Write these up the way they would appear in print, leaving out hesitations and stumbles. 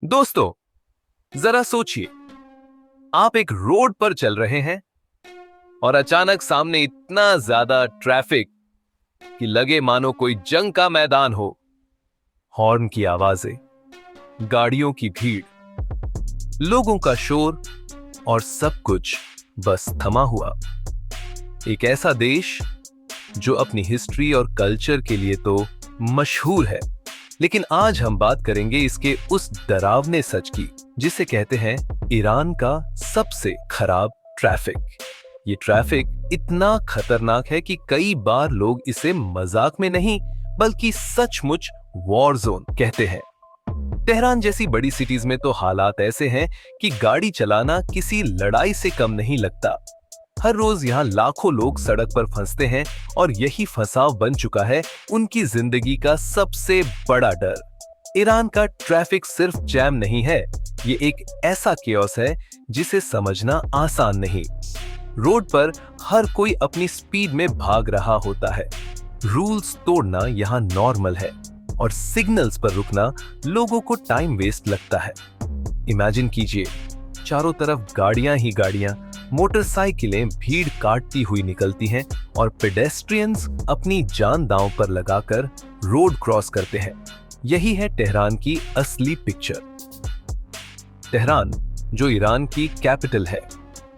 दोस्तों, जरा सोचिए, आप एक रोड पर चल रहे हैं और अचानक सामने इतना ज्यादा ट्रैफिक कि लगे मानो कोई जंग का मैदान हो। हॉर्न की आवाजें, गाड़ियों की भीड़, लोगों का शोर और सब कुछ बस थमा हुआ। एक ऐसा देश जो अपनी हिस्ट्री और कल्चर के लिए तो मशहूर है, लेकिन आज हम बात करेंगे इसके उस डरावने सच की जिसे कहते हैं ईरान का सबसे खराब ट्रैफिक। ये ट्रैफिक इतना खतरनाक है कि कई बार लोग इसे मजाक में नहीं बल्कि सचमुच वॉर जोन कहते हैं। तेहरान जैसी बड़ी सिटीज में तो हालात ऐसे हैं कि गाड़ी चलाना किसी लड़ाई से कम नहीं लगता। हर रोज यहाँ लाखों लोग सड़क पर फंसते हैं और यही फंसाव बन चुका है उनकी जिंदगी का सबसे बड़ा डर। ईरान का ट्रैफिक सिर्फ जैम नहीं है, ये एक ऐसा केओस है जिसे समझना आसान नहीं। रोड पर हर कोई अपनी स्पीड में भाग रहा होता है। रूल्स तोड़ना यहाँ नॉर्मल है और सिग्नल्स पर रुकना लोगों को टाइम वेस्ट लगता है। इमेजिन कीजिए, चारों तरफ गाड़ियां ही गाड़ियां, मोटरसाइकिलें भीड़ काटती हुई निकलती हैं और पेडेस्ट्रियंस अपनी जान दांव पर लगाकर रोड क्रॉस करते हैं। यही है तेहरान की असली पिक्चर। तेहरान, जो ईरान की कैपिटल है,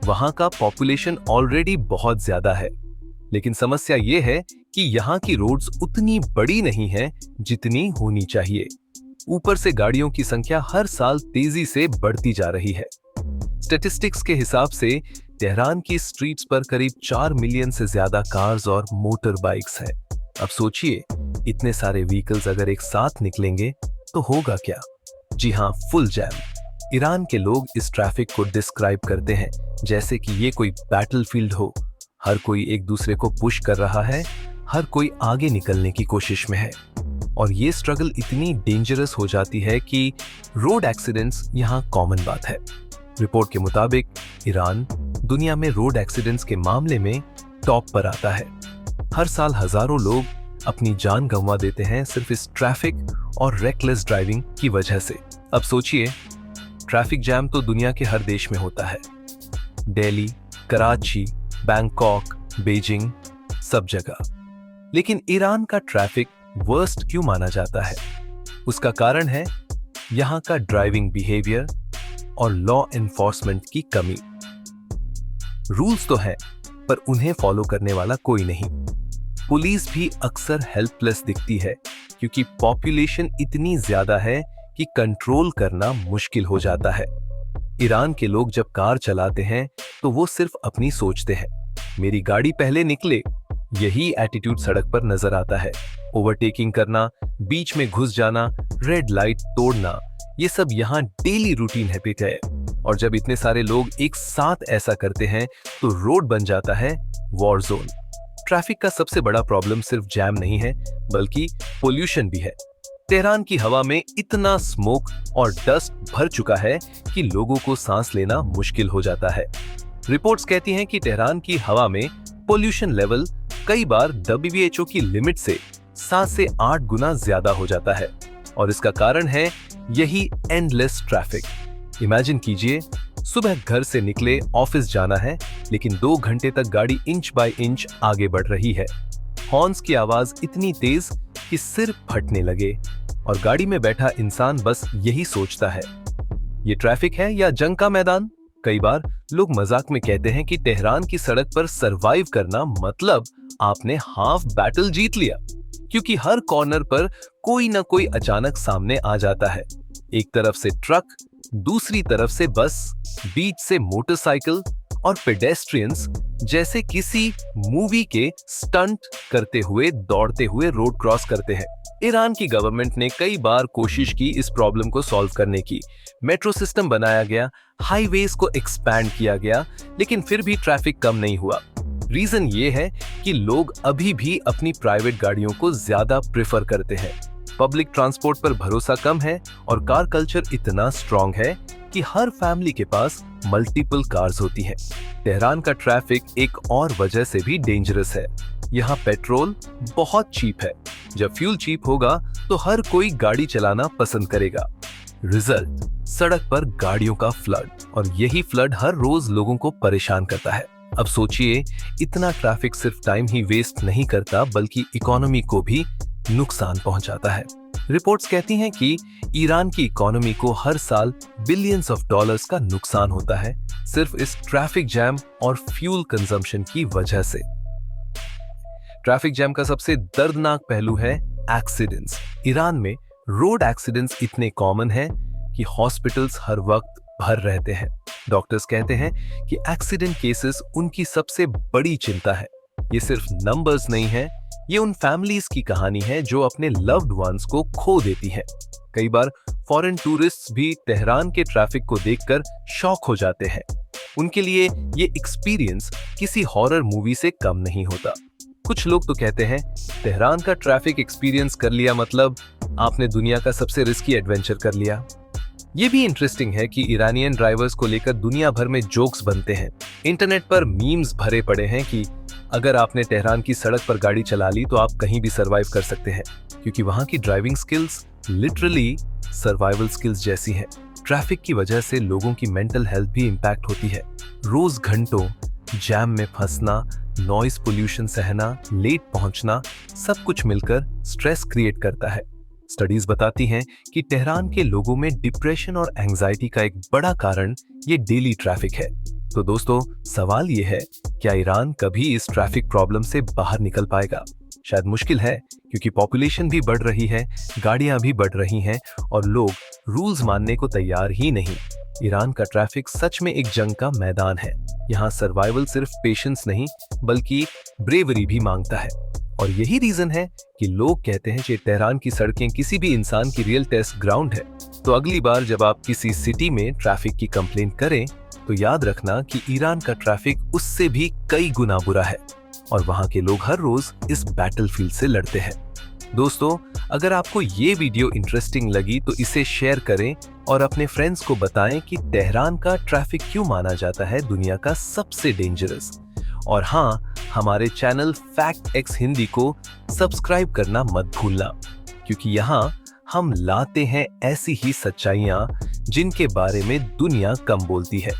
वहां का पॉपुलेशन ऑलरेडी बहुत ज्यादा है, लेकिन समस्या यह है कि यहाँ की रोड्स उतनी बड़ी नहीं है जितनी होनी चाहिए। ऊपर से गाड़ियों की संख्या हर साल तेजी से बढ़ती जा रही है। स्टैटिस्टिक्स के हिसाब से तेहरान की स्ट्रीट्स पर करीब 4 मिलियन से ज्यादा कार्स और मोटर बाइक्स हैं। अब सोचिए, इतने सारे व्हीकल्स अगर एक साथ निकलेंगे तो होगा क्या? जी हाँ, फुल जैम। ईरान के लोग इस ट्रैफिक को डिस्क्राइब करते हैं जैसे कि ये कोई बैटलफील्ड हो। हर कोई एक दूसरे को पुश कर रहा है, हर कोई आगे निकलने की कोशिश में है। और ये स्ट्रगल इतनी डेंजरस हो जाती है कि रोड एक्सीडेंट्स यहाँ कॉमन बात है। रिपोर्ट के मुताबिक ईरान दुनिया में रोड एक्सीडेंट्स के मामले में टॉप पर आता है। हर साल हजारों लोग अपनी जान गंवा देते हैं सिर्फ इस ट्रैफिक और रेकलेस ड्राइविंग की वजह से। अब सोचिए, ट्रैफिक जैम तो दुनिया के हर देश में होता है। दिल्ली, कराची, बैंकॉक, बीजिंग, सब जगह। लेकिन ईरान का ट्रैफिक वर्स्ट क्यों माना जाता है? उसका कारण है यहाँ का ड्राइविंग बिहेवियर और लॉ एनफोर्समेंट की कमी। रूल्स तो हैं, पर उन्हें फॉलो करने वाला कोई नहीं। पुलिस भी अक्सर हेल्पलेस दिखती है क्योंकि पॉपुलेशन इतनी ज्यादा है कि कंट्रोल करना मुश्किल हो जाता है। ईरान के लोग जब कार चलाते हैं तो वो सिर्फ अपनी सोचते हैं, मेरी गाड़ी पहले निकले। यही एटीट्यूड सड़क पर नजर आता है। ओवरटेकिंग करना, बीच में घुस जाना, रेड लाइट तोड़ना, ये सब यहाँ डेली रूटीन हैबिट है। और जब इतने सारे लोग एक साथ ऐसा करते हैं तो रोड बन जाता है वॉर जोन। ट्रैफिक का सबसे बड़ा प्रॉब्लम सिर्फ जैम नहीं है बल्कि पोल्यूशन भी है। तेहरान की हवा में इतना स्मोक और डस्ट भर चुका है कि लोगों को सांस लेना मुश्किल हो जाता है। रिपोर्ट्स कहती हैं कि तेहरान की हवा में पोल्यूशन लेवल कई बार WHO की लिमिट से 7 से 8 गुना ज्यादा हो जाता है और इसका कारण है यही एंडलेस ट्रैफिक। इमेजिन कीजिए, सुबह घर से निकले, ऑफिस जाना है, लेकिन 2 घंटे तक गाड़ी इंच बाय इंच आगे बढ़ रही है। हॉर्न्स की आवाज इतनी तेज कि सिर फटने लगे और गाड़ी में बैठा इंसान बस यही सोचता है, ये ट्रैफिक है या जंग का मैदान? कई बार लोग मजाक में कहते हैं कि तेहरान की सड़क पर सरवाइव करना मतलब आपने हाफ बैटल जीत लिया, क्योंकि हर कॉर्नर पर कोई ना कोई अचानक सामने आ जाता है। एक तरफ से ट्रक, दूसरी तरफ से बस, बीच से मोटरसाइकिल और पेडेस्ट्रियंस जैसे किसी मूवी के स्टंट करते हुए दौड़ते हुए रोड क्रॉस करते हैं। ईरान की गवर्नमेंट ने कई बार कोशिश की इस प्रॉब्लम को सॉल्व करने की। मेट्रो सिस्टम बनाया गया, हाईवेज को एक्सपैंड किया गया, लेकिन फिर भी ट्रैफिक कम नहीं हुआ। रीजन ये है कि लोग अभी भी अपनी प्राइवेट गाड़ियों को ज्यादा प्रेफर करते हैं। पब्लिक ट्रांसपोर्ट पर भरोसा कम है और कार कल्चर इतना स्ट्रॉन्ग है कि हर फैमिली के पास मल्टीपल कार्स होती हैं। तेहरान का ट्रैफिक एक और वजह से भी डेंजरस है। यहाँ पेट्रोल बहुत चीप है। जब फ्यूल चीप होगा तो हर कोई गाड़ी चलाना पसंद करेगा। रिजल्ट, सड़क पर गाड़ियों का फ्लड, और यही फ्लड हर रोज लोगों को परेशान करता है। अब सोचिए, इतना ट्रैफिक सिर्फ टाइम ही वेस्ट नहीं करता बल्कि इकोनॉमी को भी नुकसान पहुंचाता है। रिपोर्ट्स कहती हैं कि ईरान की इकोनॉमी को हर साल बिलियंस ऑफ डॉलर्स का नुकसान होता है सिर्फ इस ट्रैफिक जैम और फ्यूल कंजम्पशन की वजह से। ट्रैफिक जैम का सबसे दर्दनाक पहलू है एक्सीडेंट्स। ईरान में रोड एक्सीडेंट्स इतने कॉमन हैं कि हॉस्पिटल्स हर वक्त भर रहते हैं। डॉक्टर्स कहते हैं कि एक्सीडेंट केसेस उनकी सबसे बड़ी चिंता है। ये सिर्फ नंबर्स नहीं है, ये उन फैमिलीज की कहानी है जो अपने लव्ड वंस को खो देती हैं। कई बार फॉरेन टूरिस्ट्स भी तेहरान के ट्रैफिक को देखकर शॉक हो जाते हैं। उनके लिए ये एक्सपीरियंस किसी हॉरर मूवी से कम नहीं होता। कुछ लोग तो कहते हैं तेहरान का ट्रैफिक एक्सपीरियंस कर लिया मतलब आपने दुनिया का सबसे रिस्की एडवेंचर कर लिया। ये भी इंटरेस्टिंग है कि ईरानियन ड्राइवर्स को लेकर दुनिया भर में जोक्स बनते हैं। इंटरनेट पर मीम्स भरे पड़े हैं कि अगर आपने तेहरान की सड़क पर गाड़ी चला ली तो आप कहीं भी सरवाइव कर सकते हैं, क्योंकि वहां की driving skills literally survival skills जैसी हैं। ट्रैफिक की वजह से लोगों की मेंटल हेल्थ भी इंपैक्ट होती है। रोज घंटों जैम में फंसना, नॉइस पोल्यूशन सहना, लेट पहुंचना, सब कुछ मिलकर स्ट्रेस क्रिएट करता है। स्टडीज बताती हैं कि तेहरान के लोगों में डिप्रेशन और एंजाइटी का एक बड़ा कारण ये डेली ट्रैफिक है। तो दोस्तों, सवाल ये है, क्या ईरान कभी इस ट्रैफिक प्रॉब्लम से बाहर निकल पाएगा? शायद मुश्किल है, क्योंकि पॉपुलेशन भी बढ़ रही है, गाड़ियां भी बढ़ रही हैं और लोग रूल्स मानने को तैयार ही नहीं। ईरान का ट्रैफिक सच में एक जंग का मैदान है। यहाँ सर्वाइवल सिर्फ पेशेंस नहीं बल्कि ब्रेवरी भी मांगता है। और यही रीजन है कि लोग कहते हैं कि तेहरान की सड़कें किसी भी इंसान की रियल टेस्ट ग्राउंड है। तो अगली बार जब आप किसी सिटी में ट्रैफिक की कंप्लेंट करें तो याद रखना कि ईरान का ट्रैफिक उससे भी कई गुना बुरा है और वहां के लोग हर रोज इस बैटलफील्ड से लड़ते हैं। दोस्तों, अगर आपको ये वीडियो इंटरेस्टिंग लगी तो इसे शेयर करें और अपने फ्रेंड्स को बताएं कि तेहरान का ट्रैफिक क्यों माना जाता है दुनिया का सबसे डेंजरस। और हाँ, हमारे चैनल फैक्ट एक्स हिंदी को सब्सक्राइब करना मत भूलना, क्योंकि यहाँ हम लाते हैं ऐसी ही सच्चाइयाँ जिनके बारे में दुनिया कम बोलती है।